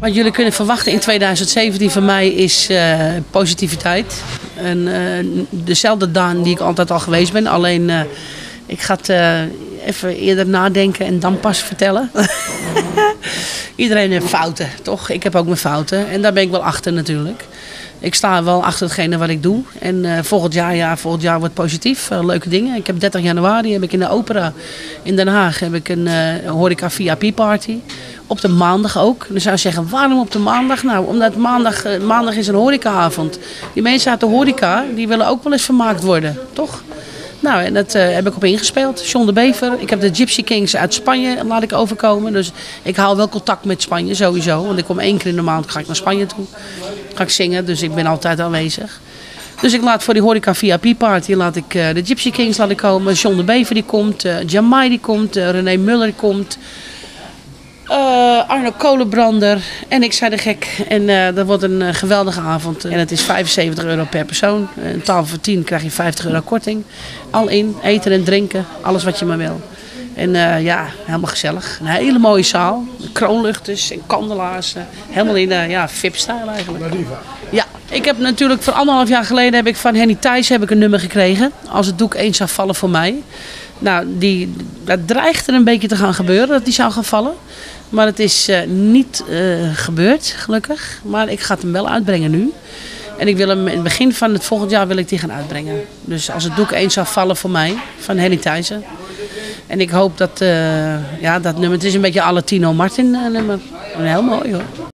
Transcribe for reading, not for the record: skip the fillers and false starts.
Wat jullie kunnen verwachten in 2017 van mij is positiviteit. En, dezelfde Daan die ik altijd al geweest ben. Alleen ik ga het even eerder nadenken en dan pas vertellen. Iedereen heeft fouten, toch? Ik heb ook mijn fouten. En daar ben ik wel achter natuurlijk. Ik sta wel achter hetgene wat ik doe. En volgend jaar wordt positief. Leuke dingen. Ik heb 30 januari heb ik in de Opera in Den Haag heb ik een horeca VIP party. Op de maandag ook. Dan zou je zeggen, waarom op de maandag? Nou, omdat maandag is een horecaavond. Die mensen uit de horeca, die willen ook wel eens vermaakt worden, toch? Nou, en dat heb ik op ingespeeld. John de Bever. Ik heb de Gypsy Kings uit Spanje laat ik overkomen. Dus ik hou wel contact met Spanje sowieso. Want ik kom 1 keer in de maand ga ik naar Spanje toe. Ga ik zingen, dus ik ben altijd aanwezig. Dus ik laat voor die horeca VIP party laat ik de Gypsy Kings laten komen. John de Bever die komt. Jamai die komt. René Muller die komt. Arno Kolenbrander en ik zei de gek. En dat wordt een geweldige avond. En het is €75 per persoon. Een tafel voor 10 krijg je €50 korting. Al in, eten en drinken, alles wat je maar wil. En ja, helemaal gezellig. Een hele mooie zaal. Kroonluchters en kandelaars. Helemaal in VIP-stijl eigenlijk. Ja, ik heb natuurlijk voor 1,5 jaar geleden heb ik van Henny Thijs een nummer gekregen. Als het doek eens zou vallen voor mij. Nou, dat dreigt er een beetje te gaan gebeuren, dat die zou gaan vallen. Maar het is niet gebeurd, gelukkig. Maar ik ga hem wel uitbrengen nu. En ik wil hem in het begin van het volgend jaar wil ik die gaan uitbrengen. Dus als het doek eens zou vallen voor mij, van Henny Thijssen. En ik hoop dat, dat nummer, het is een beetje alle Tino Martin nummer. Heel mooi hoor.